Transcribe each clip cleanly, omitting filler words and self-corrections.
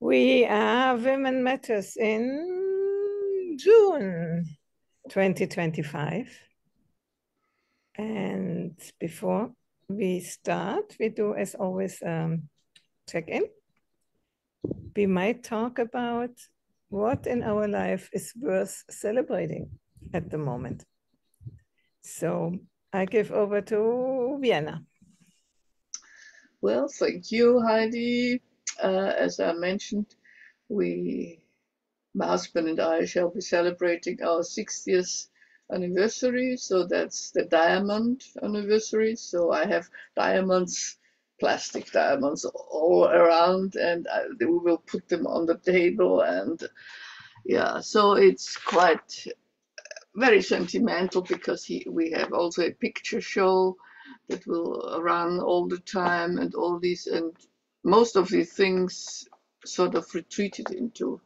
We are Women Matters in June 2025. And before we start, we do, as always, check-in. We might talk about what in our life is worth celebrating at the moment. So I give over to Vienna. Well, thank you, Heidi. As I mentioned, my husband and I shall be celebrating our 60th anniversary. So that's the diamond anniversary. So I have diamonds, plastic diamonds all around, and we will put them on the table. And yeah, so it's quite very sentimental because we have also a picture show that will run all the time, and all these, and most of these things sort of retreated into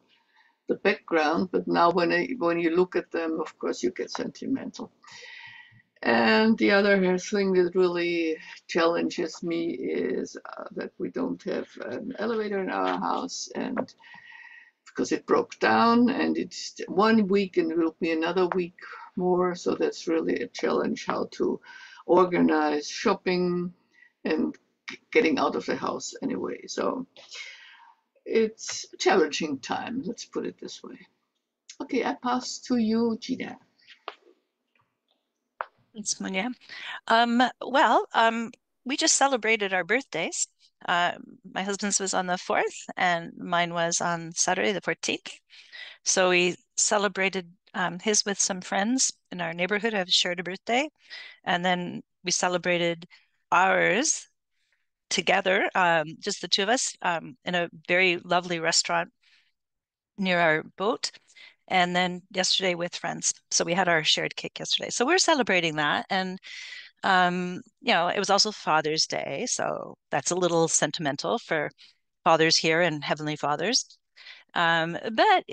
the background, but now when you look at them, of course, you get sentimental. And the other thing that really challenges me is that we don't have an elevator in our house, and because it broke down, and it's 1 week and it will be another week more. So that's really a challenge, how to organize shopping and getting out of the house anyway. So it's a challenging time, let's put it this way. Okay, I pass to you, Gina. Thanks, Monia. We just celebrated our birthdays. My husband's was on the 4th, and mine was on Saturday, the 14th. So we celebrated his with some friends in our neighborhood who have shared a birthday. And then we celebrated ours together, just the two of us, in a very lovely restaurant near our boat. And then yesterday with friends. So we had our shared cake yesterday. So we're celebrating that. And, it was also Father's Day. So that's a little sentimental for fathers here and Heavenly Fathers. But,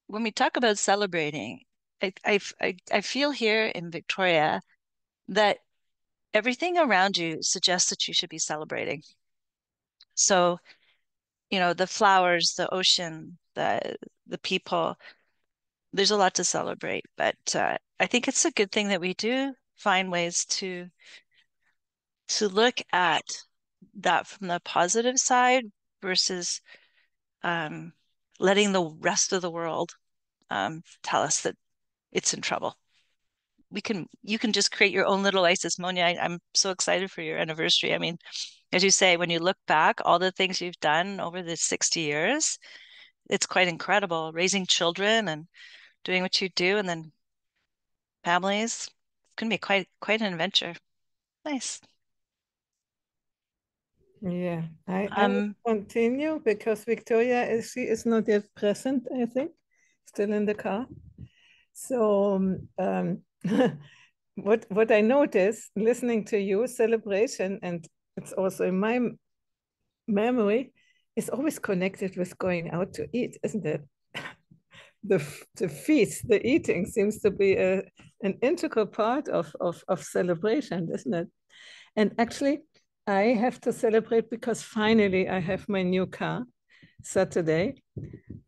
when we talk about celebrating, I feel here in Victoria that everything around you suggests that you should be celebrating. So, the flowers, the ocean, the people, there's a lot to celebrate. But I think it's a good thing that we do find ways to look at that from the positive side versus letting the rest of the world tell us that it's in trouble. You can just create your own little ISIS. Monia, I'm so excited for your anniversary. I mean, as you say, when you look back, all the things you've done over the 60 years, it's quite incredible. Raising children and doing what you do, and then families. It's going to be quite an adventure. Nice. Yeah, I will continue because Victoria she is not yet present, I think, still in the car. So what I notice listening to you, celebration, and it's also in my memory, is always connected with going out to eat, isn't it? The feast, the eating seems to be an integral part of celebration, isn't it? And actually, I have to celebrate because finally I have my new car Saturday.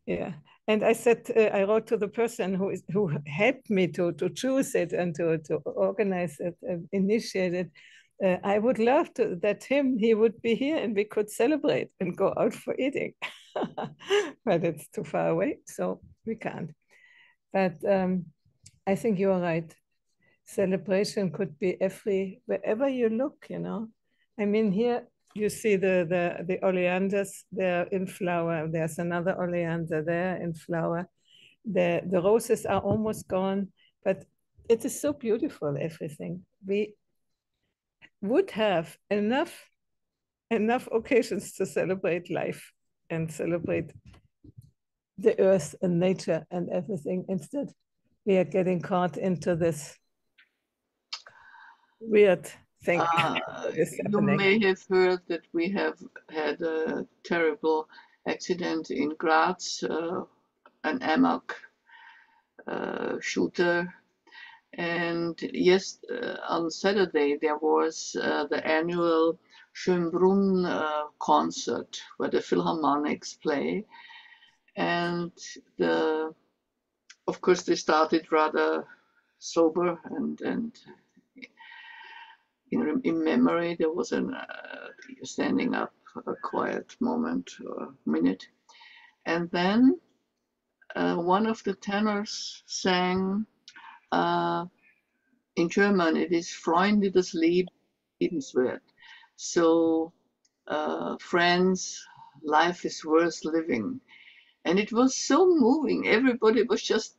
Yeah. And I said, I wrote to the person who helped me to choose it and to organize it and initiate it. I would love that he would be here and we could celebrate and go out for eating. But it's too far away, so we can't. But I think you're right. Celebration could be wherever you look, I mean, here you see the oleanders, they're in flower. There's another oleander there in flower. The roses are almost gone, but it is so beautiful, everything. We would have enough occasions to celebrate life and celebrate the earth and nature and everything. Instead, we are getting caught into this weird thing. You may have heard that we have had a terrible accident in Graz, an amok shooter. And yes, on Saturday there was the annual Schönbrunn concert where the Philharmonics play. And of course, they started rather sober and in memory there was an standing up, a quiet moment or minute, and then one of the tenors sang in German. It is Freunde des Lebenswert. So friends, life is worth living. And it was so moving. Everybody was just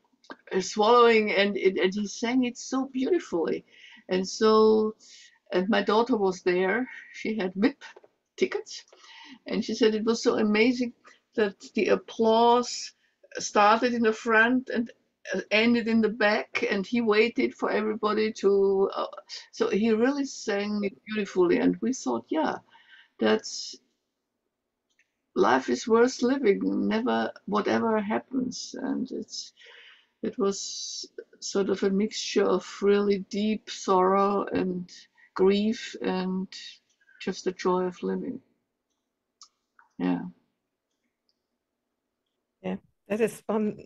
swallowing, and he sang it so beautifully. And so, and my daughter was there. She had VIP tickets, and she said it was so amazing that the applause started in the front and ended in the back, and he waited for everybody to. So he really sang it beautifully, and we thought, yeah, that's life is worth living, never whatever happens. And it was sort of a mixture of really deep sorrow and grief and just the joy of living. Yeah. Yeah, that is on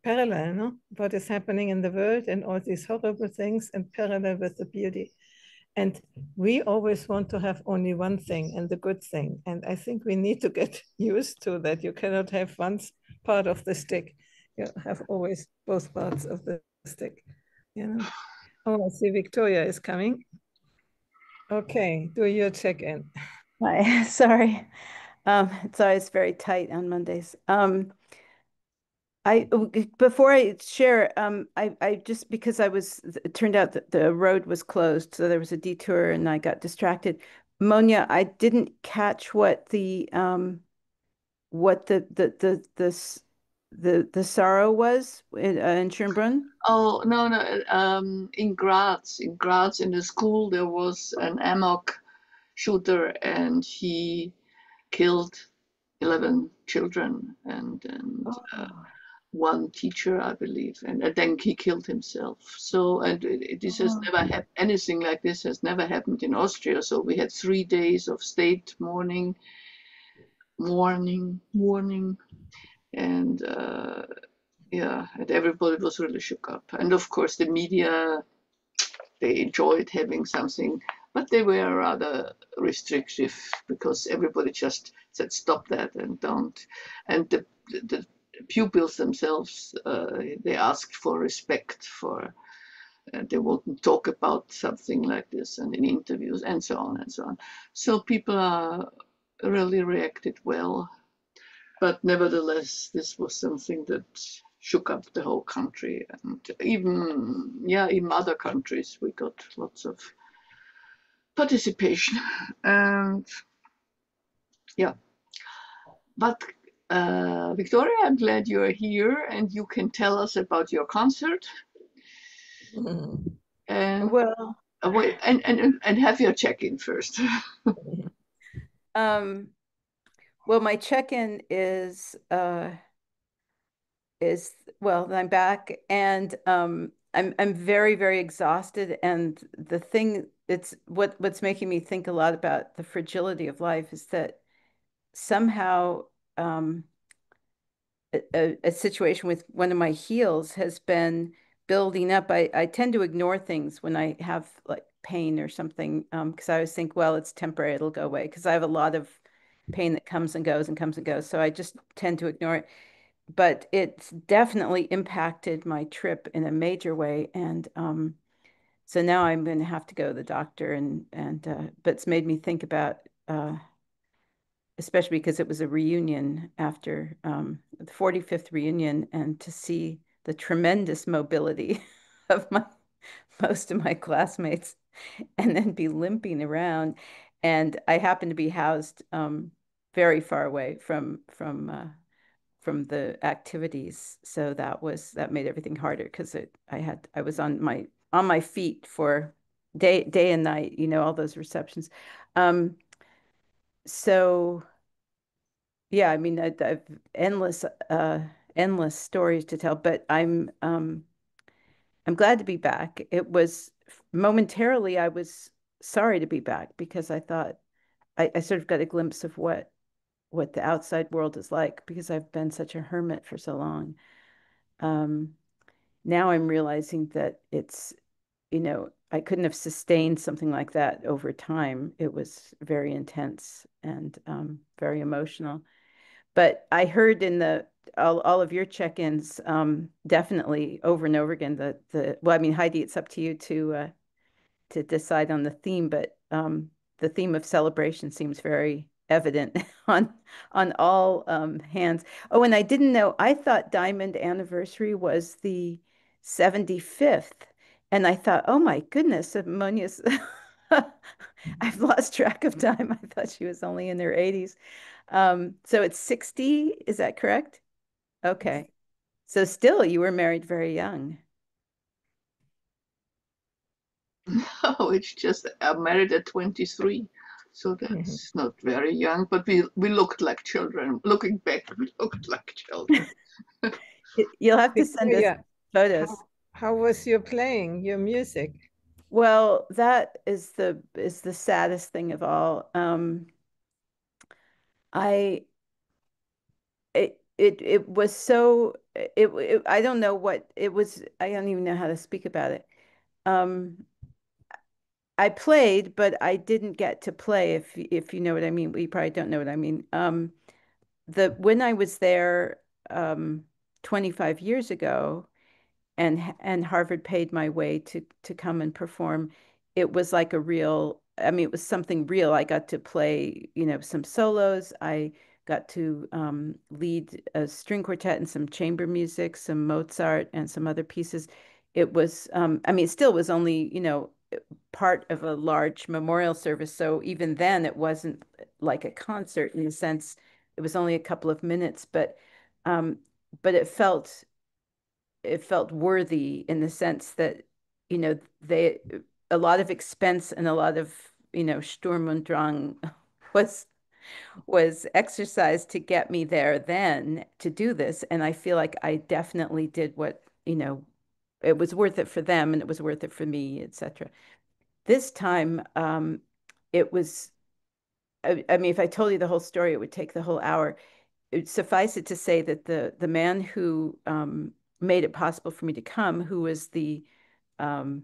parallel, no? What is happening in the world and all these horrible things and parallel with the beauty. And we always want to have only one thing and the good thing. And I think we need to get used to that. You cannot have one part of the stick. You have always both parts of the stick. You know? Oh, I see Victoria is coming. Okay, do your check-in. Hi, sorry. It's always very tight on Mondays. Before I share, I just because it turned out that the road was closed, so there was a detour and I got distracted. Monia, I didn't catch what the sorrow was in Schönbrunn. Oh no, in Graz, in the school there was an amok shooter, and he killed 11 children and one teacher, I believe, and then he killed himself. So, and this has never happened. Anything like this has never happened in Austria. So we had 3 days of state mourning, and yeah, and everybody was really shook up. And of course, the media, they enjoyed having something, but they were rather restrictive because everybody just said stop that and don't. And the pupils themselves, they asked for respect for. They wouldn't talk about something like this and in interviews and so on and so on. So people really reacted well, but nevertheless, this was something that shook up the whole country, and even other countries we got lots of participation. And yeah, but Victoria, I'm glad you're here and you can tell us about your concert. And Well, wait, and have your check-in first. well, my check-in is well, I'm back and I'm very, very exhausted. And the thing it's what's making me think a lot about the fragility of life is that somehow a situation with one of my heels has been building up. I tend to ignore things when I have like pain or something, because I always think, well, it's temporary, it'll go away. Because I have a lot of pain that comes and goes and comes and goes. So I just tend to ignore it. But it's definitely impacted my trip in a major way. And so now I'm going to have to go to the doctor, but it's made me think about especially because it was a reunion after the 45th reunion, and to see the tremendous mobility of most of my classmates and then be limping around. And I happened to be housed very far away from the activities. So that made everything harder because I was on my feet for day and night, all those receptions. So yeah, I mean, I've endless stories to tell, but I'm glad to be back. It was momentarily I was sorry to be back because I thought I sort of got a glimpse of what the outside world is like because I've been such a hermit for so long. Now I'm realizing that it's, I couldn't have sustained something like that over time. It was very intense and very emotional. But I heard in all of your check-ins, definitely over and over again, well, I mean, Heidi, it's up to you to decide on the theme, but the theme of celebration seems very evident on all hands. Oh, and I didn't know, I thought Diamond Anniversary was the 75th. And I thought, oh my goodness, Monia's, I've lost track of time. I thought she was only in her 80s. So it's 60, is that correct? Okay. So still, you were married very young. No, it's just I'm married at 23, so that's not very young. But we looked like children. Looking back, we looked like children. You'll have to send us photos. How was your playing, your music? Well, that is the saddest thing of all. It was so I don't know what it was. I don't even know how to speak about it. I played, but I didn't get to play, if you know what I mean. We probably don't know what I mean. When I was there 25 years ago, and Harvard paid my way to come and perform, it was like a real, I mean, it was something real. I got to play, some solos. I got to lead a string quartet and some chamber music, some Mozart and some other pieces. It was, I mean, it still was only, part of a large memorial service. So even then, it wasn't like a concert in the sense it was only a couple of minutes, um, but it felt worthy in the sense that, they a lot of expense and a lot of, Sturm und Drang was exercised to get me there then to do this. And I feel like I definitely did what, it was worth it for them and it was worth it for me, etc. This time, it was, I mean, if I told you the whole story, it would take the whole hour. Suffice it to say that the man who made it possible for me to come, who was um,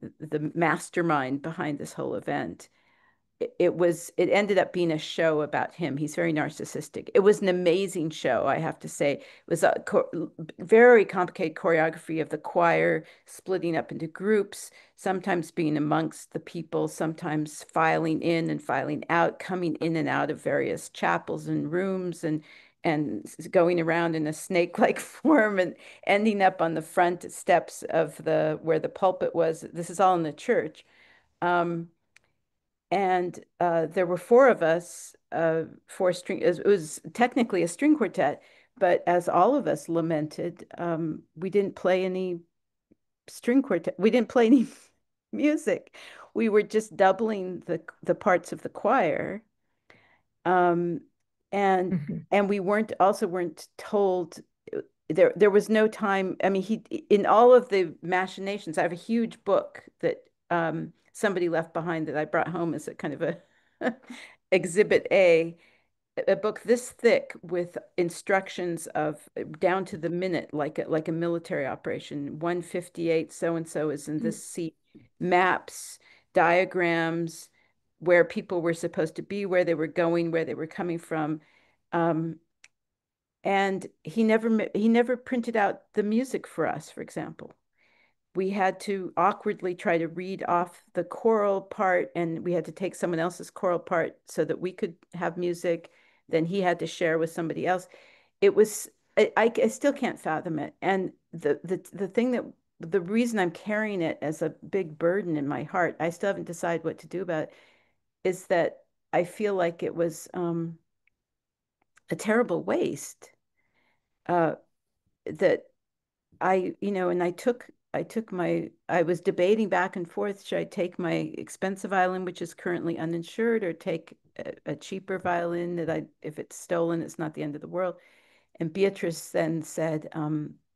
the mastermind behind this whole event, it ended up being a show about him. He's very narcissistic. It was an amazing show, I have to say. It was a very complicated choreography of the choir splitting up into groups, sometimes being amongst the people, sometimes filing in and filing out, coming in and out of various chapels and rooms and going around in a snake-like form and ending up on the front steps of where the pulpit was. This is all in the church. And there were four of us, four string. It was technically a string quartet, but as all of us lamented, we didn't play any string quartet. We didn't play any music. We were just doubling the parts of the choir, um, and we weren't told. There was no time. I mean, in all of the machinations. I have a huge book that somebody left behind that I brought home as a kind of a exhibit a book this thick with instructions of down to the minute, like a military operation. 158, so and so is in this seat. Maps, diagrams, where people were supposed to be, where they were going, where they were coming from. And he never printed out the music for us, for example. We had to awkwardly try to read off the choral part, and we had to take someone else's choral part so that we could have music. Then he had to share with somebody else. It was, I still can't fathom it. And the thing that, the reason I'm carrying it as a big burden in my heart, I still haven't decided what to do about it, is that I feel like it was a terrible waste. That and I was debating back and forth, should I take my expensive violin, which is currently uninsured, or take a cheaper violin if it's stolen, it's not the end of the world. And Beatrice then said,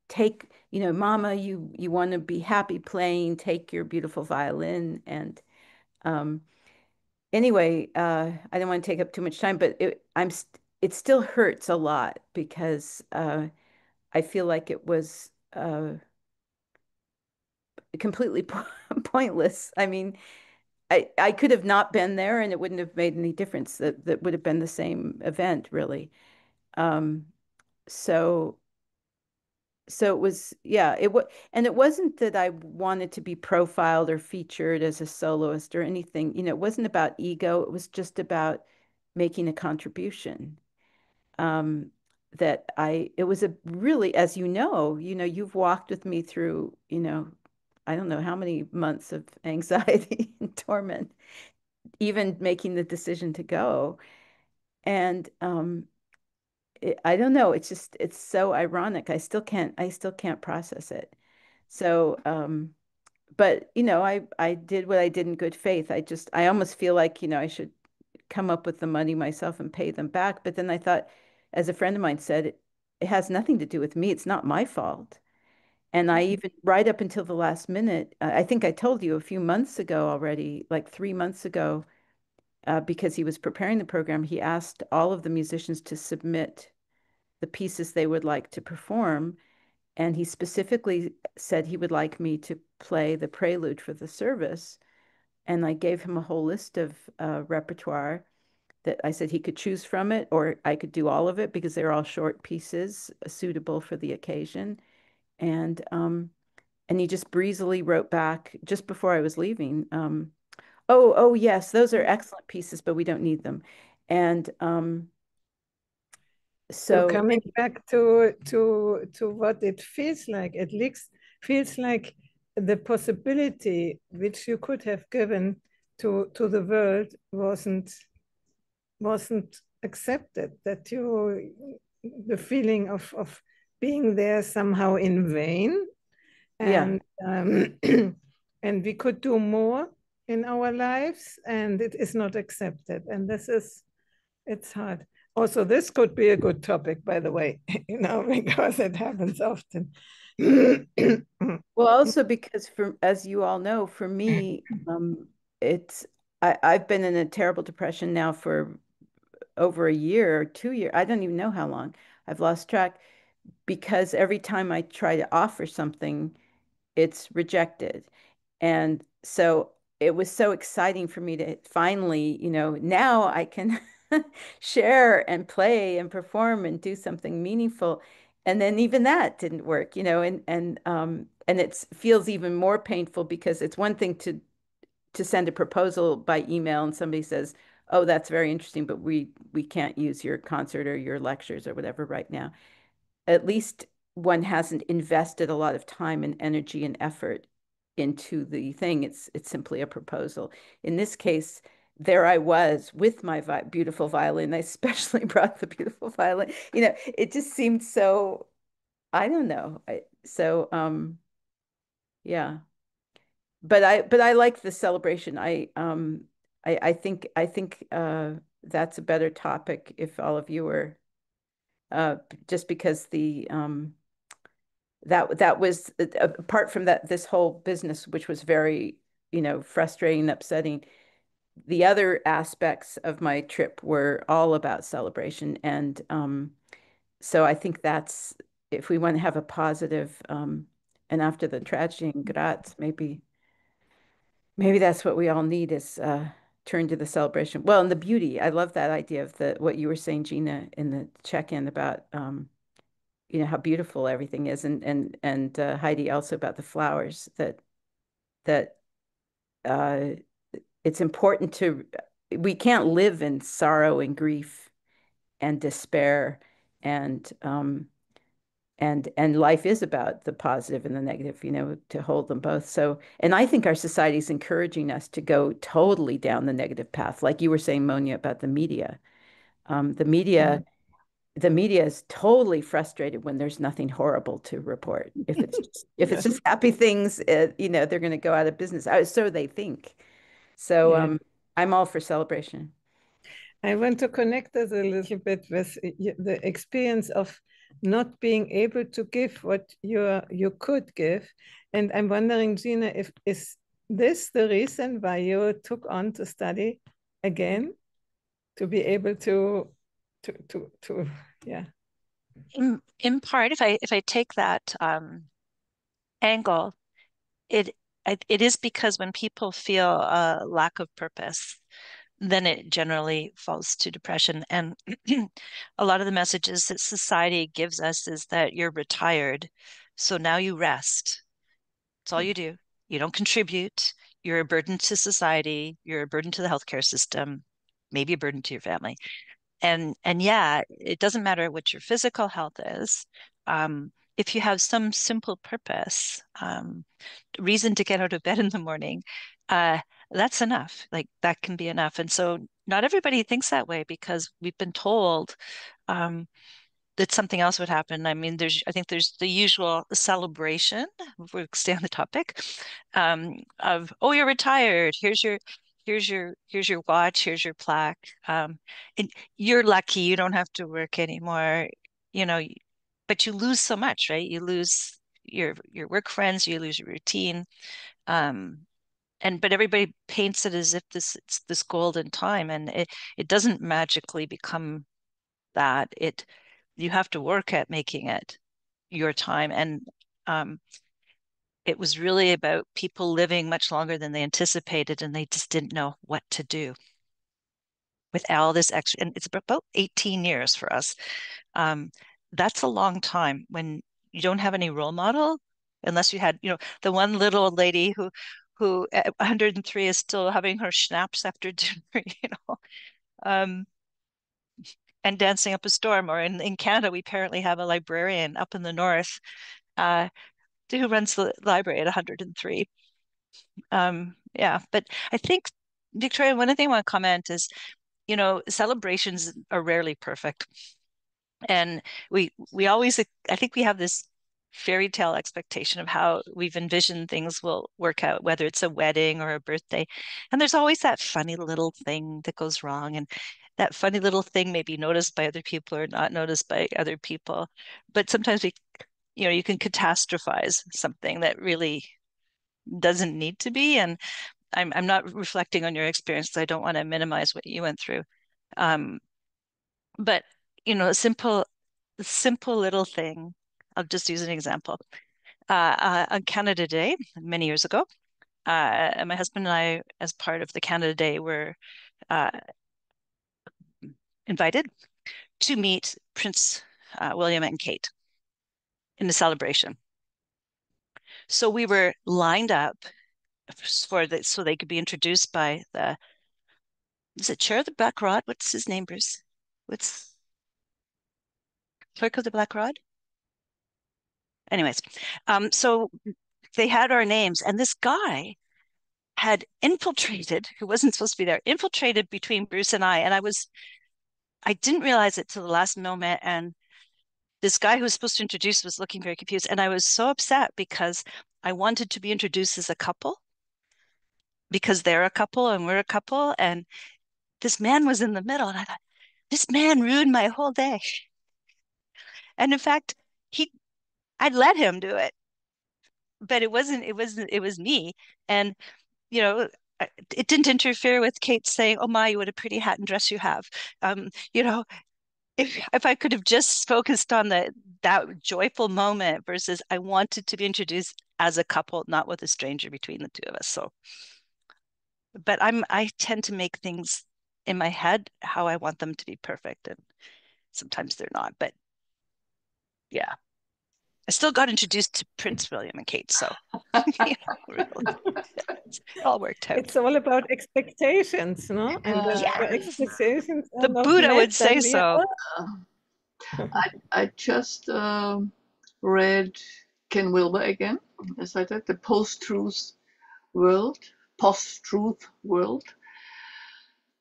take, Mama, you want to be happy playing, take your beautiful violin. And anyway, I don't want to take up too much time, but it still hurts a lot because I feel like it was completely pointless. I mean, I could have not been there and it wouldn't have made any difference. That would have been the same event, really. Um, so so it was, yeah, and it wasn't that I wanted to be profiled or featured as a soloist or anything. It wasn't about ego. It was just about making a contribution. Um, it was a really, as you've walked with me through, I don't know how many months of anxiety and torment, even making the decision to go. And I don't know, it's so ironic. I still can't process it. So, but I did what I did in good faith. I almost feel like, I should come up with the money myself and pay them back. But then I thought, as a friend of mine said, it has nothing to do with me. It's not my fault. And I even, right up until the last minute, I think I told you a few months ago already, like 3 months ago, because he was preparing the program, he asked all of the musicians to submit the pieces they would like to perform. And he specifically said he would like me to play the prelude for the service. And I gave him a whole list of repertoire that I said he could choose from it, or I could do all of it because they're all short pieces suitable for the occasion. And he just breezily wrote back just before I was leaving. Oh, yes, those are excellent pieces, but we don't need them. And So so coming back to what it feels like, at least feels like the possibility which you could have given to the world wasn't accepted, that the feeling of being there somehow in vain, yeah, and and we could do more in our lives and it is not accepted, and it's hard. Also, this could be a good topic, by the way, because it happens often. well, also because as you all know, for me, it's I've been in a terrible depression now for over a year or 2 years. I don't even know how long. I've lost track because every time I try to offer something, it's rejected. And so it was so exciting for me to finally, now I can share and play and perform and do something meaningful. And then even that didn't work, and it feels even more painful because it's one thing to send a proposal by email and somebody says, "Oh, that's very interesting, but we can't use your concert or your lectures or whatever right now." At least one hasn't invested a lot of time and energy and effort into the thing. It's simply a proposal. In this case, there I was with my beautiful violin. I especially brought the beautiful violin. It just seemed so, I don't know. Yeah. But I like the celebration. I think that's a better topic if all of you are just because that was apart from that, this whole business, which was very, frustrating and upsetting. The other aspects of my trip were all about celebration. And so I think that's, if we want to have a positive, and after the tragedy in Graz, maybe that's what we all need is turn to the celebration. Well, and the beauty. I love that idea of what you were saying, Gina, in the check-in about how beautiful everything is, and Heidi also about the flowers that uh, it's important we can't live in sorrow and grief and despair, and life is about the positive and the negative, to hold them both. So, and I think our society is encouraging us to go totally down the negative path, like you were saying, Monia, about the media. The media the media is totally frustrated when there's nothing horrible to report. If it's just happy things, they're going to go out of business. So they think. So I'm all for celebration. I want to connect this a little bit with the experience of not being able to give what you could give. And I'm wondering, Gina, is this the reason why you took on to study again to be able to yeah. In part, if I take that angle, it is because when people feel a lack of purpose, then it generally falls to depression. And a lot of the messages that society gives us is that you're retired, so now you rest. That's all you do. You don't contribute. You're a burden to society. You're a burden to the healthcare system, maybe a burden to your family. And yeah, it doesn't matter what your physical health is. If you have some simple purpose, reason to get out of bed in the morning, that's enough. Like that can be enough. And so not everybody thinks that way because we've been told that something else would happen. I mean, I think there's the usual celebration, if we stay on the topic, of, oh, you're retired. Here's your watch, here's your plaque. And you're lucky you don't have to work anymore, you know, but you lose so much, right? You lose your work friends, you lose your routine. But everybody paints it as if it's this golden time, and it doesn't magically become that. You have to work at making it your time. And it was really about people living much longer than they anticipated, and they just didn't know what to do with all this extra. And it's about 18 years for us. That's a long time when you don't have any role model, unless you had, the one little old lady who at 103 is still having her schnapps after dinner, and dancing up a storm. Or in Canada, we apparently have a librarian up in the north who runs the library at 103. Yeah, but I think, Victoria, one thing I want to comment is, celebrations are rarely perfect. And we always, I think we have this fairy tale expectation of how we've envisioned things will work out, whether it's a wedding or a birthday. And there's always that funny little thing that goes wrong. And that funny little thing may be noticed by other people or not noticed by other people. But sometimes you can catastrophize something that really doesn't need to be. And I'm not reflecting on your experience because I don't want to minimize what you went through. But a simple little thing. I'll just use an example. On Canada Day, many years ago, my husband and I, as part of the Canada Day, were invited to meet Prince William and Kate in a celebration. So we were lined up so they could be introduced by is it Chair of the Black Rod? What's his name, Bruce? What's Clerk of the Black Rod? Anyways, so they had our names, and this guy had infiltrated, who wasn't supposed to be there, infiltrated between Bruce and I. And I didn't realize it till the last moment. And this guy who was supposed to introduce was looking very confused. And I was so upset because I wanted to be introduced as a couple, because they're a couple and we're a couple. And this man was in the middle. And I thought, this man ruined my whole day. And in fact, I'd let him do it, but it was me. And, it didn't interfere with Kate saying, "Oh my, what a pretty hat and dress you have." If I could have just focused on that joyful moment versus I wanted to be introduced as a couple, not with a stranger between the two of us. So, but I tend to make things in my head how I want them to be perfect, and sometimes they're not. But yeah, I still got introduced to Prince William and Kate, so it all worked out. It's all about expectations, no? And when Yes. the expectations are The not Buddha met, would then say so. I just read Ken Wilber again, as I said, the post-truth world,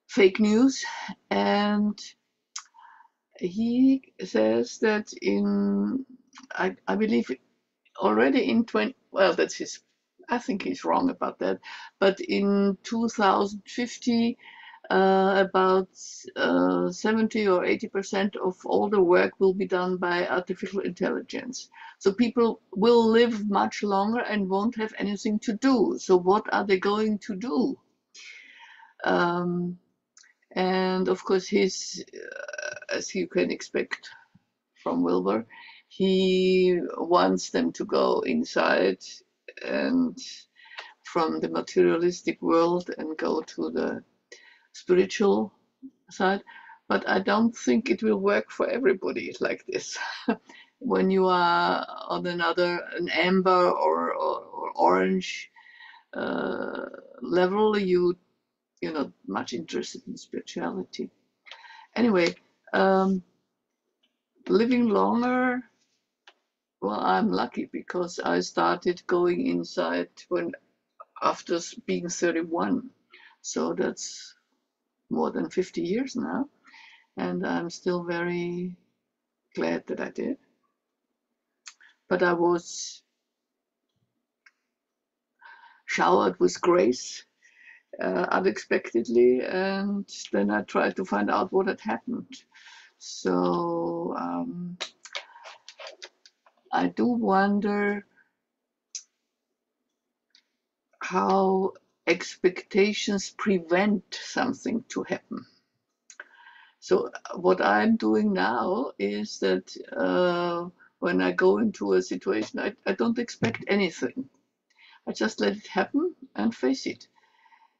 fake news, and he says that I believe already in 20, well, that's his, I think he's wrong about that, but in 2050, about 70 or 80% of all the work will be done by artificial intelligence. So people will live much longer and won't have anything to do. So what are they going to do? And of course, he's, as you can expect from Wilbur, he wants them to go inside and from the materialistic world and go to the spiritual side. But I don't think it will work for everybody like this. When you are on an amber or orange level, you're not much interested in spirituality. Anyway, living longer, well, I'm lucky because I started going inside after being 31. So that's more than 50 years now. And I'm still very glad that I did. But I was showered with grace unexpectedly, and then I tried to find out what had happened. So I do wonder how expectations prevent something to happen. So what I'm doing now is that when I go into a situation, I don't expect anything. I just let it happen and face it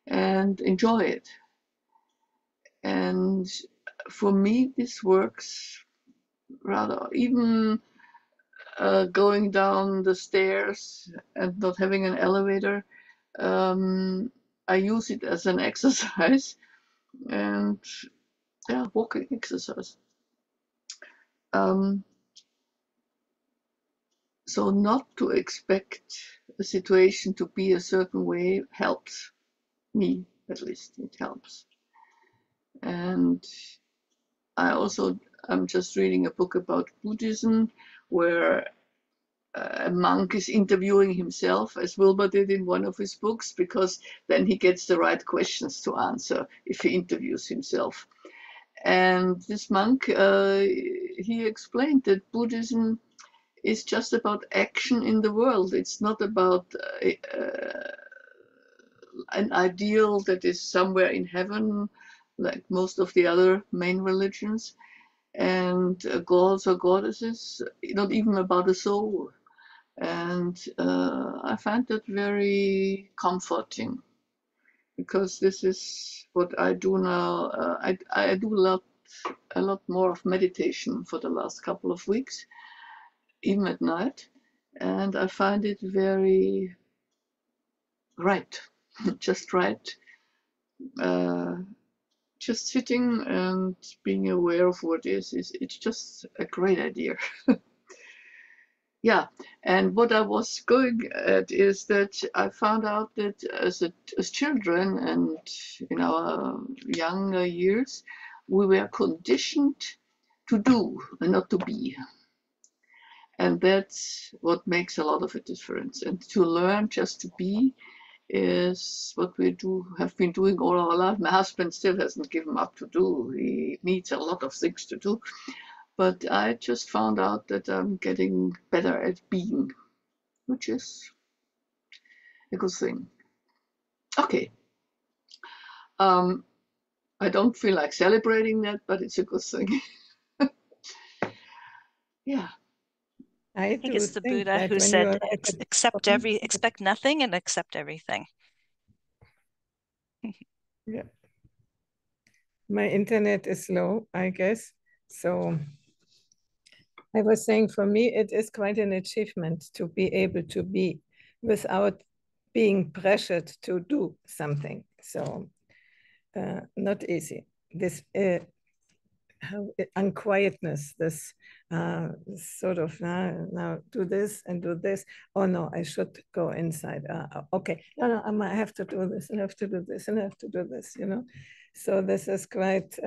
and enjoy it. And for me, this works rather. Even going down the stairs and not having an elevator, I use it as an exercise and walking exercise. So not to expect a situation to be a certain way helps me, at least it helps. And I'm just reading a book about Buddhism where a monk is interviewing himself, as Wilbur did in one of his books, because then he gets the right questions to answer if he interviews himself. And this monk, he explained that Buddhism is just about action in the world. It's not about an ideal that is somewhere in heaven, like most of the other main religions, and gods or goddesses, not even about a soul. And I find that very comforting because this is what I do now. I do a lot more of meditation for the last couple of weeks, even at night, and I find it very right, just right. Just sitting and being aware of what is it's just a great idea. Yeah, and what I was going at is that I found out that as children and in our younger years, we were conditioned to do and not to be. And that's what makes a lot of a difference. And to learn just to be is what we have been doing all our life. My husband still hasn't given up to do. He needs a lot of things to do. But I just found out that I'm getting better at being, which is a good thing. Okay. I don't feel like celebrating that, but it's a good thing. Yeah. I think do it's the think Buddha that who when said, you're at expect nothing and accept everything. yeah. My internet is slow, I guess. So I was saying for me, it is quite an achievement to be able to be without being pressured to do something. So not easy. This unquietness, this sort of now do this and do this. Oh no, I should go inside. Okay, no, I have to do this and I have to do this and I have to do this. So this is quite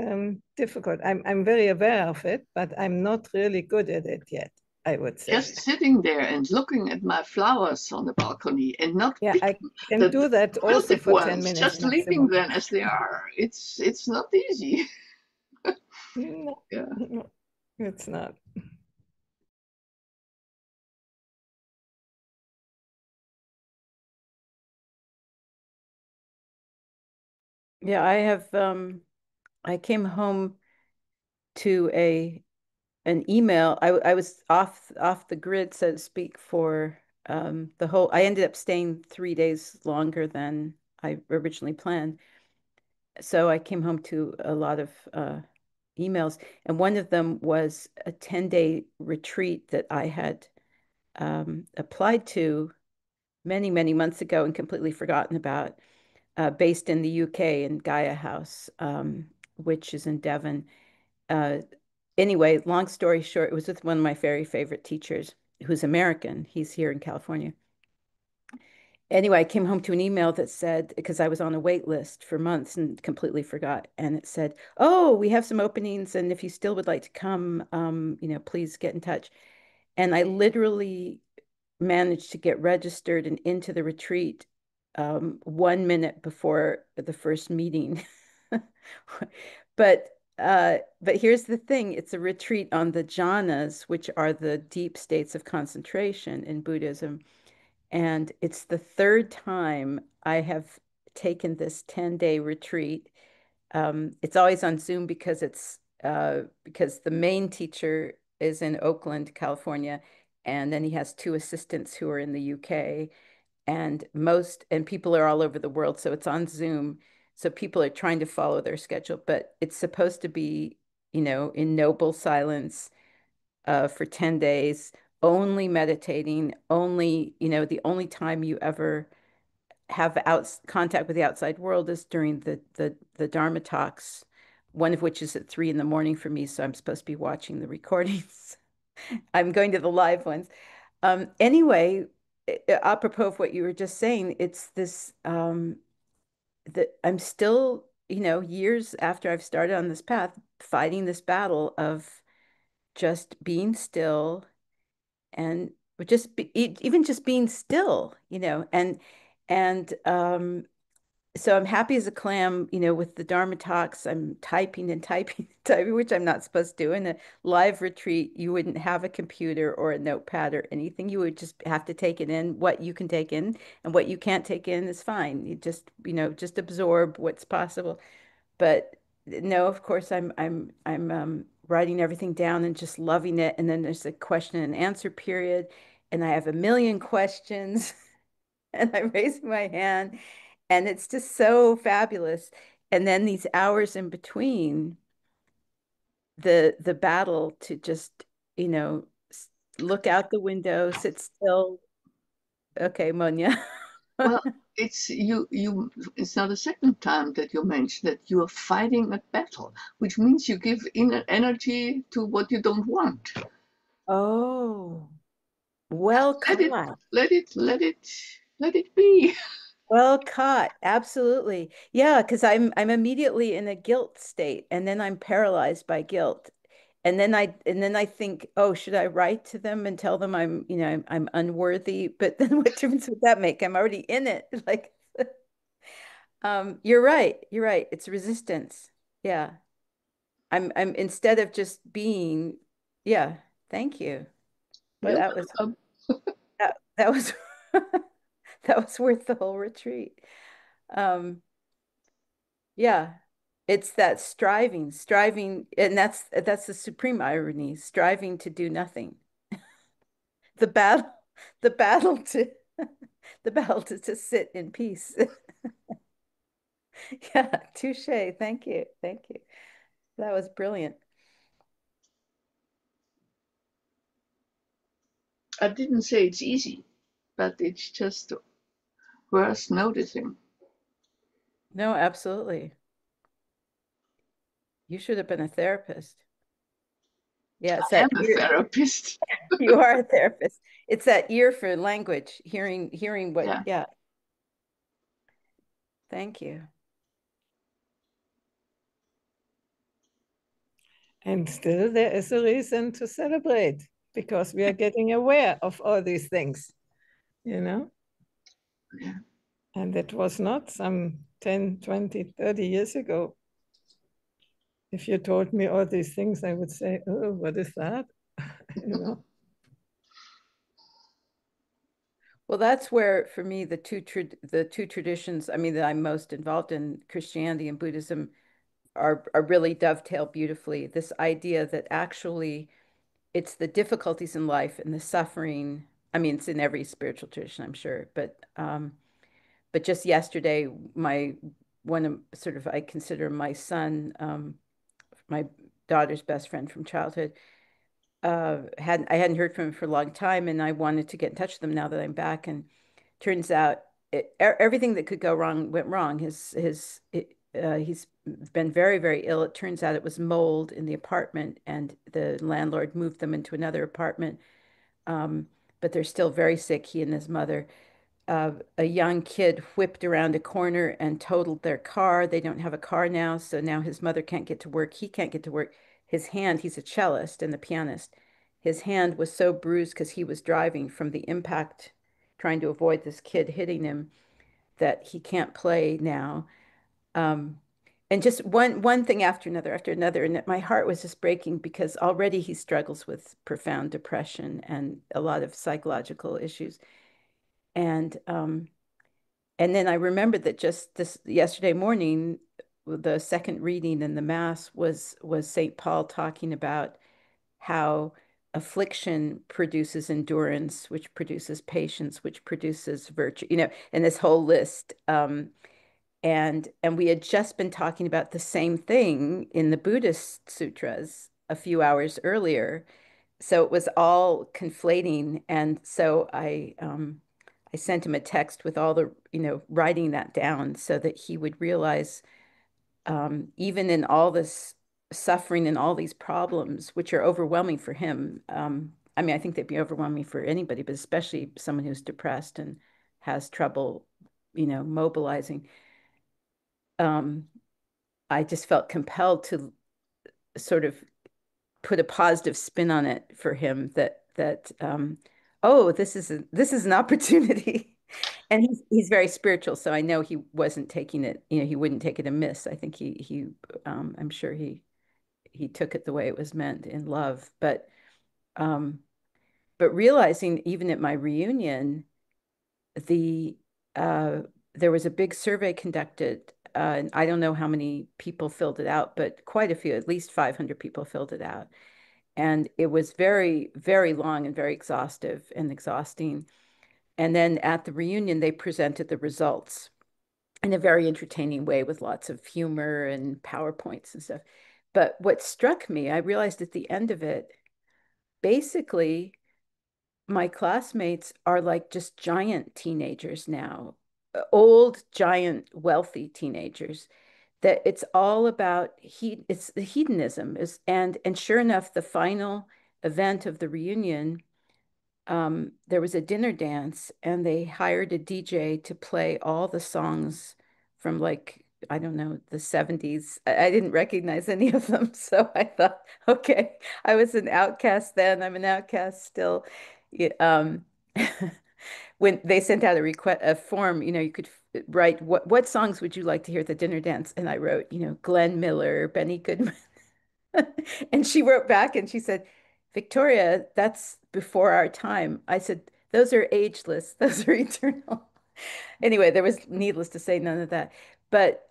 difficult. I'm very aware of it, but I'm not really good at it yet, I would say. Just sitting there and looking at my flowers on the balcony and not I can do that also for 10 minutes. Just leaving them as they are. It's not easy. No, yeah. No, it's not. Yeah, I have I came home to an email. I was off the grid, so to speak, for the whole. I ended up staying 3 days longer than I originally planned. So I came home to a lot of emails, and one of them was a 10-day retreat that I had applied to many, many months ago and completely forgotten about, based in the UK in Gaia House, which is in Devon. Uh, anyway, long story short, it was with one of my very favorite teachers who's American. He's here in California. Anyway, I came home to an email that said, because I was on a wait list for months and completely forgot, and it said, "Oh, we have some openings, and if you still would like to come, please get in touch." And I literally managed to get registered and into the retreat 1 minute before the first meeting. But but here's the thing, it's a retreat on the jhanas, which are the deep states of concentration in Buddhism. And it's the third time I have taken this 10-day retreat. It's always on Zoom because the main teacher is in Oakland, California, and then he has two assistants who are in the UK, and people are all over the world, so it's on Zoom. So people are trying to follow their schedule, but it's supposed to be, in noble silence, for 10 days, only meditating, only, the only time you ever have contact with the outside world is during the Dharma talks, one of which is at 3 in the morning for me, so I'm supposed to be watching the recordings. I'm going to the live ones. Anyway, apropos of what you were just saying, it's this that I'm still, years after I've started on this path, fighting this battle of just being still and even just being still, and so I'm happy as a clam, with the Dharma talks. I'm typing and typing and typing, which I'm not supposed to do. In a live retreat, you wouldn't have a computer or a notepad or anything. You would just have to take it in. What you can take in and what you can't take in is fine. You just absorb what's possible. But no, of course, I'm writing everything down and just loving it. And then there's a question and answer period, and I have a million questions, and I'm raising my hand, and it's just so fabulous. And then these hours in between, the battle to just, look out the window, sit still. Okay, Monya. Well, it's now the second time that you mentioned that you are fighting a battle, which means you give inner energy to what you don't want. Oh, well caught. Let it be. Well caught. Absolutely. Yeah, because I'm immediately in a guilt state, and then I'm paralyzed by guilt. And then I think, oh, should I write to them and tell them I'm unworthy? But then what difference would that make? I'm already in it. Like, you're right. You're right. It's resistance. Yeah. I'm instead of just being, yeah, thank you. But You're that was welcome. that was that was worth the whole retreat. Um, yeah. It's that striving, and that's the supreme irony, striving to do nothing. The battle, the battle to the battle to sit in peace. Yeah, touche. Thank you. Thank you. That was brilliant. I didn't say it's easy, but it's just worth noticing. No, absolutely. You should have been a therapist. Yeah, it's I am that a ear. therapist. You are a therapist. It's that ear for language, hearing what, Yeah. yeah. Thank you. And still there is a reason to celebrate because we are getting aware of all these things, Yeah. And it was not some 10, 20, 30 years ago. If you told me all these things, I would say, oh, what is that? Well, that's where, for me, the two traditions, I mean, that I'm most involved in, Christianity and Buddhism, are really dovetail beautifully. This idea that actually it's the difficulties in life and the suffering. I mean, it's in every spiritual tradition, I'm sure, but just yesterday, my one of sort of I consider my son, my daughter's best friend from childhood. I hadn't heard from him for a long time, and I wanted to get in touch with him now that I'm back. And turns out everything that could go wrong went wrong. He's been very, very ill. It turns out it was mold in the apartment, and the landlord moved them into another apartment. Um, but they're still very sick, he and his mother. A young kid whipped around a corner and totaled their car. They don't have a car now, so now his mother can't get to work. He can't get to work. His hand, he's a cellist and a pianist. His hand was so bruised because he was driving from the impact, trying to avoid this kid hitting him, that he can't play now. Um, and just one thing after another, and my heart was just breaking because already he struggles with profound depression and a lot of psychological issues. And and then I remembered that just this yesterday morning, the second reading in the Mass was St. Paul talking about how affliction produces endurance, which produces patience, which produces virtue, and this whole list. And we had just been talking about the same thing in the Buddhist sutras a few hours earlier. So it was all conflating. And so I sent him a text with all the, writing that down so that he would realize, even in all this suffering and all these problems, which are overwhelming for him. I mean, I think they'd be overwhelming for anybody, but especially someone who's depressed and has trouble, mobilizing. Um, I just felt compelled to sort of put a positive spin on it for him that oh, this is an opportunity. And he's very spiritual, so I know he wasn't taking it, he wouldn't take it amiss. I think he I'm sure he took it the way it was meant in love. Um but realizing even at my reunion, the uh there was a big survey conducted, and I don't know how many people filled it out, but quite a few, at least 500 people filled it out. And it was very, very long and very exhaustive and exhausting. And then at the reunion, they presented the results in a very entertaining way with lots of humor and PowerPoints and stuff. But what struck me, I realized at the end of it, basically, my classmates are like just giant teenagers now, old, giant, wealthy teenagers. That it's all about it's the hedonism is, and sure enough, the final event of the reunion, there was a dinner dance, and they hired a DJ to play all the songs from, like, I don't know, the 70s. I didn't recognize any of them. So I thought, okay, I was an outcast then. I'm an outcast still. When they sent out a form, you could write what songs would you like to hear at the dinner dance? And I wrote, Glenn Miller, Benny Goodman. And she wrote back and she said, Victoria, that's before our time. I said, those are ageless, those are eternal. Anyway, there was, needless to say, none of that. But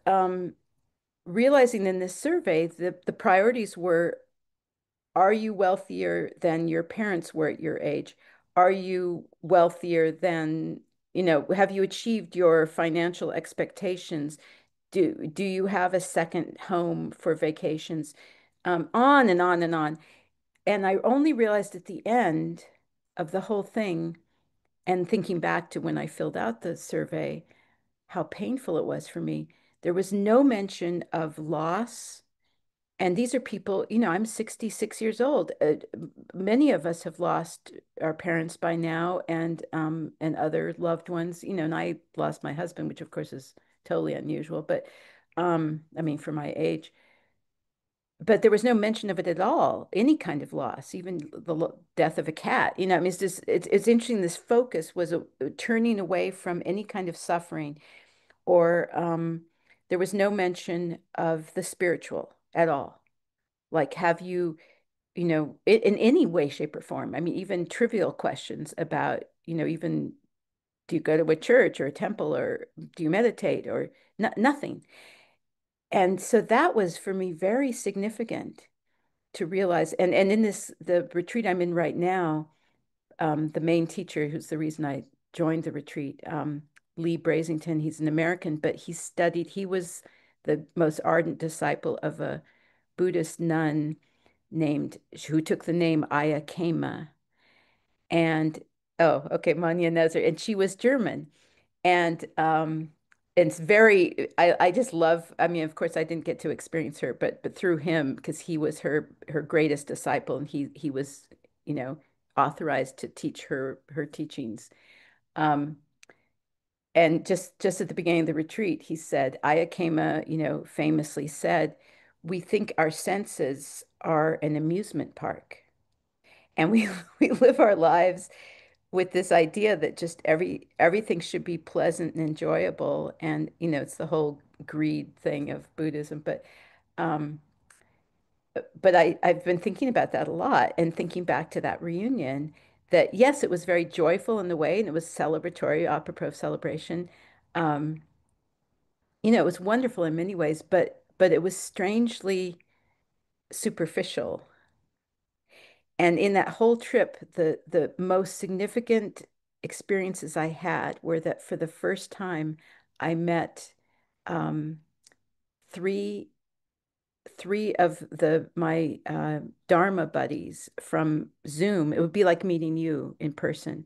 realizing in this survey, the priorities were, are you wealthier than your parents were at your age? Are you wealthier than, have you achieved your financial expectations? Do you have a second home for vacations? On and on and on. And I only realized at the end of the whole thing, and thinking back to when I filled out the survey, how painful it was for me. There was no mention of loss. And these are people, I'm 66 years old. Many of us have lost our parents by now, and other loved ones, and I lost my husband, which of course is totally unusual, but I mean, for my age. But there was no mention of it at all, any kind of loss, even the death of a cat. I mean, it's interesting. This focus was turning away from any kind of suffering, or there was no mention of the spiritual at all. Like, have you, in any way, shape, or form? I mean, even trivial questions about, even do you go to a church or a temple, or do you meditate, or nothing. And so that was for me very significant to realize. And in the retreat I'm in right now, the main teacher, who's the reason I joined the retreat, Lee Brasington, he's an American, but he was the most ardent disciple of a Buddhist nun who took the name Aya Kema. And, oh, okay, Manya Nezar, and she was German. And it's I just love, I mean, of course I didn't get to experience her, but through him, because he was her greatest disciple, and he was, you know, authorized to teach her teachings. Um, and just at the beginning of the retreat, he said, Ayakema, famously said, we think our senses are an amusement park. And we we live our lives with this idea that just everything should be pleasant and enjoyable. And, it's the whole greed thing of Buddhism. Um, but I've been thinking about that a lot and thinking back to that reunion that, yes, it was very joyful in the way, and it was celebratory, apropos celebration. Um, it was wonderful in many ways, but it was strangely superficial. And in that whole trip, the most significant experiences I had were that for the first time, I met um, three three of my Dharma buddies from Zoom. It would be like meeting you in person.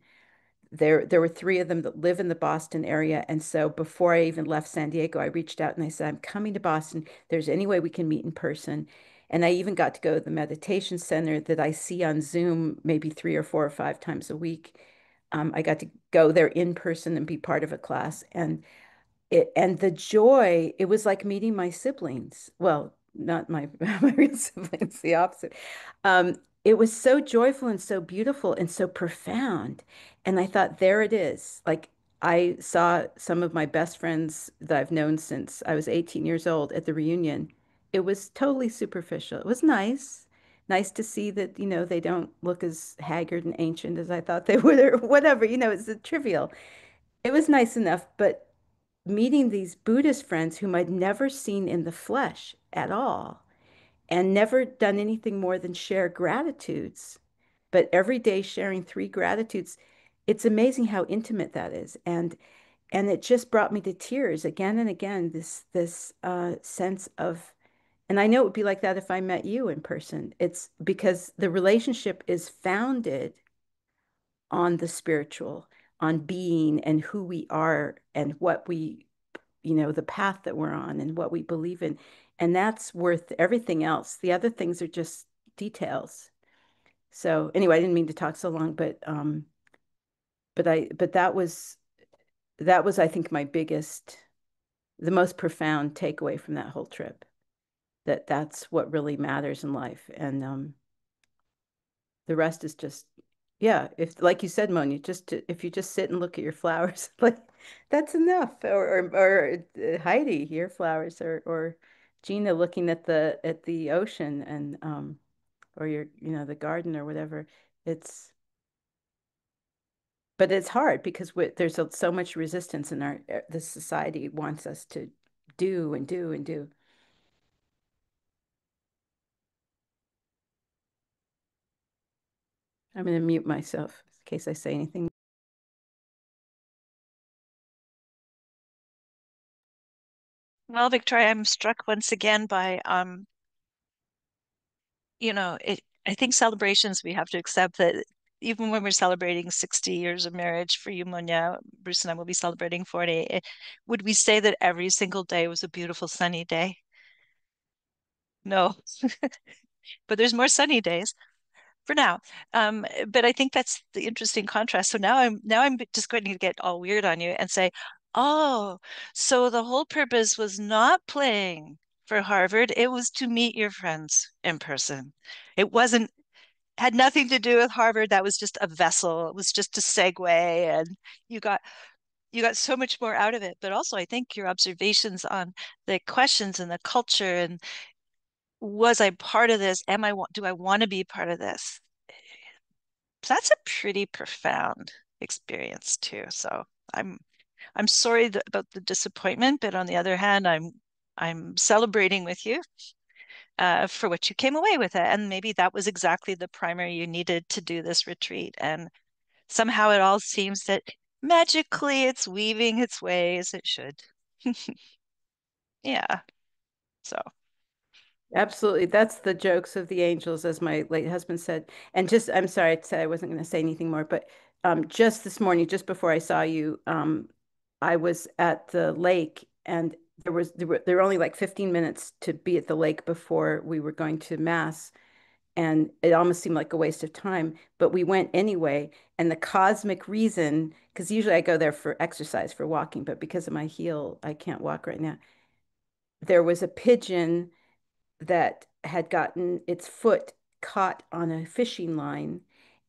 There were three of them that live in the Boston area. And so before I even left San Diego, I reached out and I said, I'm coming to Boston. If there's any way we can meet in person. And I even got to go to the meditation center that I see on Zoom maybe 3 or 4 or 5 times a week. I got to go there in person and be part of a class. And the joy, it was like meeting my siblings. Well, not my my real siblings, the opposite. It was so joyful and so beautiful and so profound. And I thought, there it is. Like, I saw some of my best friends that I've known since I was 18 years old at the reunion. It was totally superficial. It was nice. Nice to see that, they don't look as haggard and ancient as I thought they would, or whatever, it's a trivial. It was nice enough, but meeting these Buddhist friends whom I'd never seen in the flesh at all and never done anything more than share gratitudes, but every day sharing 3 gratitudes, it's amazing how intimate that is. And it just brought me to tears again and again, this sense of, and I know it would be like that if I met you in person. It's because the relationship is founded on the spiritual, on being and who we are and what we, the path that we're on and what we believe in. And that's worth everything else. The other things are just details. So anyway, I didn't mean to talk so long, but that was, I think, the most profound takeaway from that whole trip, that's what really matters in life. And the rest is just, yeah, if, like you said, Monia, if you just sit and look at your flowers, like, that's enough. Or Heidi, your flowers, or Gina looking at the ocean, and or your, the garden or whatever. It's But it's hard because there's so much resistance in the society wants us to do and do and do. I'm going to mute myself in case I say anything. Well, Victoria, I'm struck once again by I think celebrations, we have to accept that even when we're celebrating 60 years of marriage for you, Monia, Bruce and I will be celebrating 40. Would we say that every single day was a beautiful sunny day? No, but there's more sunny days for now. But I think that's the interesting contrast. So now I'm just going to get all weird on you and say, oh, so the whole purpose was not playing for Harvard. It was to meet your friends in person. It wasn't had nothing to do with Harvard. That was just a vessel. It was just a segue, and you got you got so much more out of it. But also, I think your observations on the questions and the culture, and was I part of this? Do I want to be part of this? That's a pretty profound experience too. So I'm sorry about the disappointment, but on the other hand, I'm I'm celebrating with you for what you came away with it. And maybe that was exactly the primer you needed to do this retreat. And somehow it all seems that magically it's weaving its way as it should. Yeah. So. Absolutely. That's the jokes of the angels, as my late husband said. And just, I'm sorry, I said I wasn't going to say anything more, but just this morning, just before I saw you, I was at the lake, and there were only like 15 minutes to be at the lake before we were going to mass. And it almost seemed like a waste of time, but we went anyway. And the cosmic reason, because usually I go there for exercise, for walking, but because of my heel, I can't walk right now. There was a pigeon that had gotten its foot caught on a fishing line,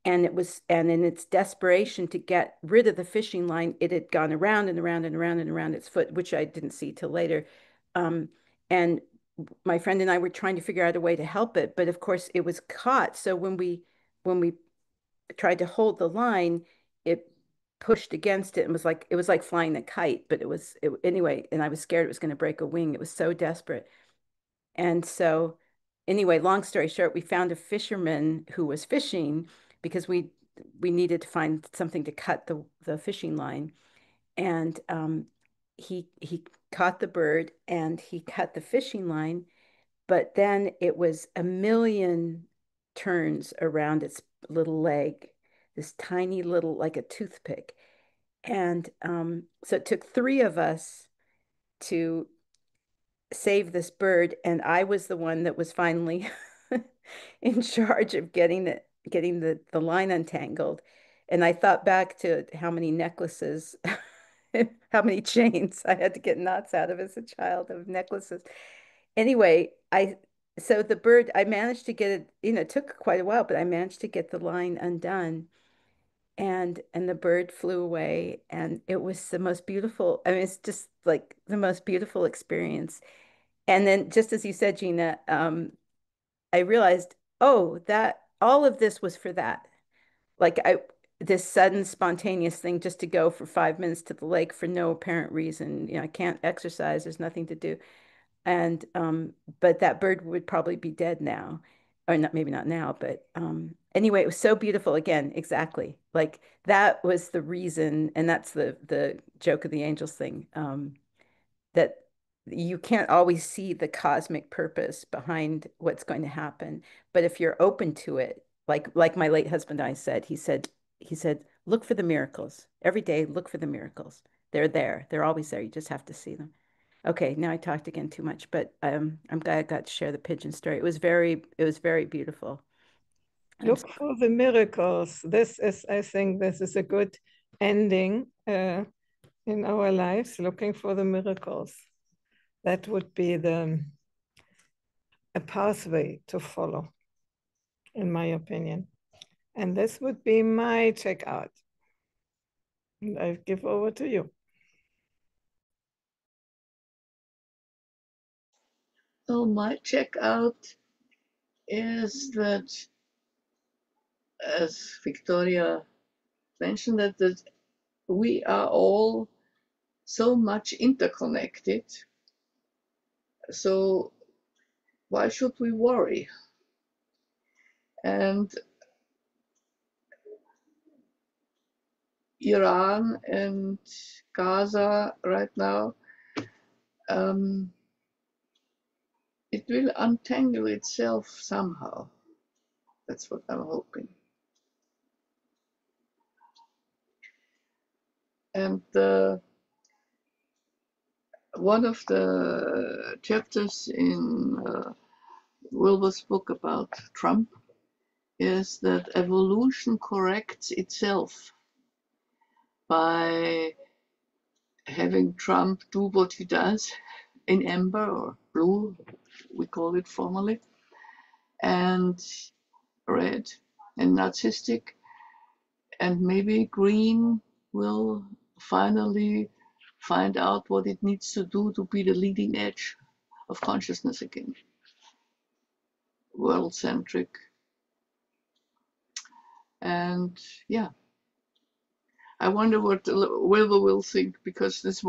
and in its desperation to get rid of the fishing line, it had gone around and around and around and around its foot, which I didn't see till later. And my friend and I were trying to figure out a way to help it, but of course it was caught. So when we tried to hold the line, it pushed against it and it was like flying a kite, but anyway, and I was scared it was going to break a wing. It was so desperate. And so, anyway, long story short, we found a fisherman who was fishing because we needed to find something to cut the fishing line. And he caught the bird and he cut the fishing line, but then it was a million turns around its little leg, this tiny little, like a toothpick. And so it took three of us to save this bird, and I was the one that was finally in charge of getting the line untangled. And I thought back to how many necklaces, how many chains I had to get knots out of as a child of necklaces. Anyway, so the bird, I managed to get it, it took quite a while, but I managed to get the line undone. And the bird flew away, and it was the most beautiful, I mean, it's just like the most beautiful experience. And then, just as you said, Gina, I realized, oh, that all of this was for that. Like this sudden spontaneous thing just to go for 5 minutes to the lake for no apparent reason. I can't exercise, there's nothing to do. And but that bird would probably be dead now. Or not, maybe not now, but anyway, it was so beautiful again, exactly. Like that was the reason, and that's the joke of the angels thing. That you can't always see the cosmic purpose behind what's going to happen. But if you're open to it, like my late husband and I said, he said, look for the miracles. Every day, look for the miracles. They're there. They're always there. You just have to see them. Okay, now I talked again too much, but I'm glad I got to share the pigeon story. It was very beautiful. Look for the miracles. I think this is a good ending in our lives, looking for the miracles. That would be a pathway to follow, in my opinion. And this would be my checkout. And I give over to you. Well, my checkout is that, as Victoria mentioned, that we are all so much interconnected. So why should we worry? And Iran and Gaza right now, it will untangle itself somehow. That's what I'm hoping. And one of the chapters in Wilber's book about Trump is that evolution corrects itself by having Trump do what he does in amber or blue, we call it formally, and red and narcissistic, and maybe green will finally find out what it needs to do to be the leading edge of consciousness again, world-centric. And yeah, I wonder what Wilbur will think, because this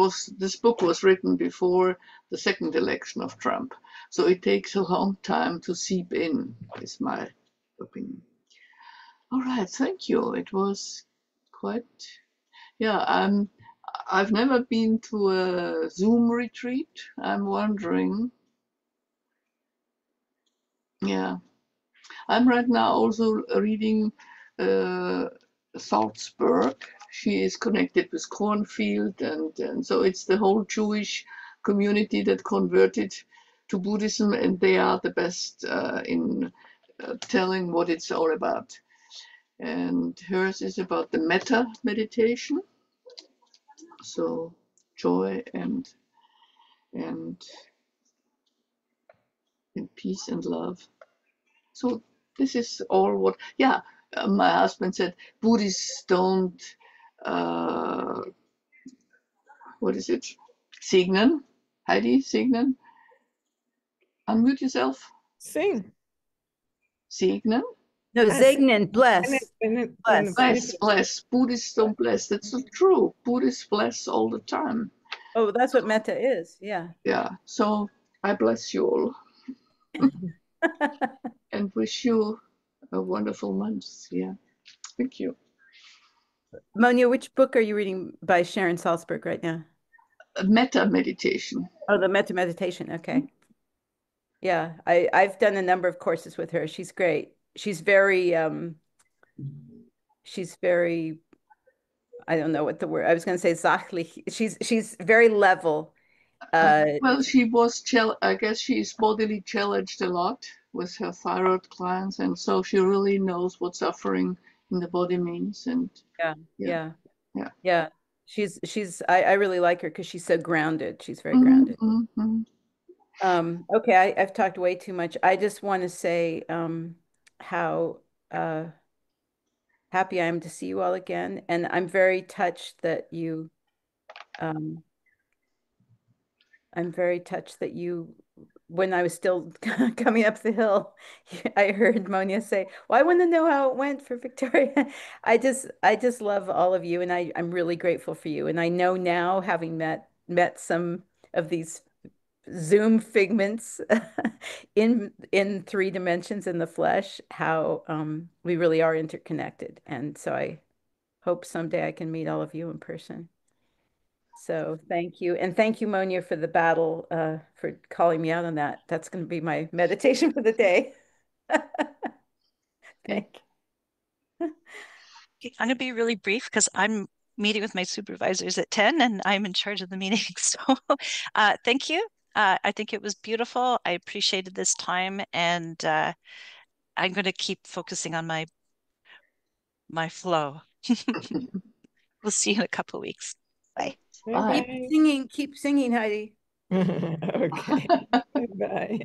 book was written before the second election of Trump, so it takes a long time to seep in, is my opinion. All right, thank you. It was quite, yeah. I've never been to a Zoom retreat. I'm wondering. Yeah, I'm right now also reading Salzburg. She is connected with Cornfield, and so it's the whole Jewish community that converted to Buddhism, and they are the best in telling what it's all about. And hers is about the metta meditation, so joy and peace and love. So this is all what, yeah, my husband said Buddhists don't, what is it? Segnen? Heidi, segnen? Unmute yourself. Sing. Segnen? No, Yes. Zegnen, bless. Bless. Buddhists don't bless. That's not true. Buddhists bless all the time. Oh, that's what metta is. Yeah. Yeah. So I bless you all and wish you a wonderful month. Yeah. Thank you. Monia, which book are you reading by Sharon Salzberg right now? Metta meditation. Oh, the Metta meditation. Okay. Yeah, I've done a number of courses with her. She's great. She's very I don't know what the word, I was going to say sachlich. She's very level. Well, she was, I guess she's bodily challenged a lot with her thyroid glands, and so she really knows what suffering in the body means. And yeah. I really like her because she's so grounded. She's very grounded. Okay, I've talked way too much. I just want to say how happy I am to see you all again, and I'm very touched that you when I was still coming up the hill, I heard Monia say, "Well, I want to know how it went for Victoria." I just love all of you, and I'm really grateful for you. And I know now, having met some of these Zoom figments in 3 dimensions in the flesh, how we really are interconnected. And so I hope someday I can meet all of you in person. So thank you. And thank you, Monia, for the battle, for calling me out on that. That's going to be my meditation for the day. Thank you. I'm going to be really brief because I'm meeting with my supervisors at 10 and I'm in charge of the meeting. So thank you. I think it was beautiful. I appreciated this time, and I'm going to keep focusing on my flow. We'll see you in a couple of weeks. Bye. Bye. Keep singing, Heidi. Okay. Bye.